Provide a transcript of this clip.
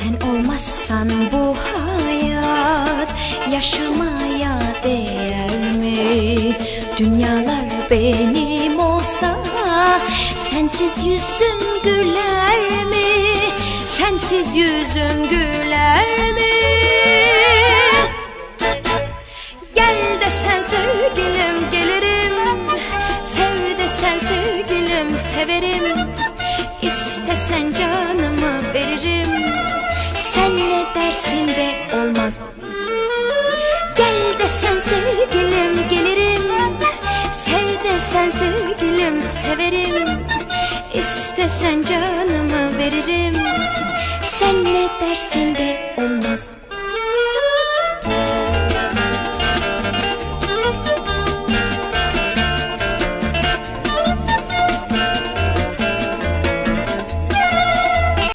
Sen olmazsan bu hayat yaşamaya değer mi? Dünyalar benim olsa sensiz yüzüm güler mi? Sensiz yüzüm güler mi? Gel desen sevgilim gelirim, sev desen sevgilim severim. İstesen canımı veririm, sen ne dersin de olmaz. Gel desen sevgilim gelirim, sev desen sevgilim severim. İstesen canımı veririm, sen ne dersin de olmaz.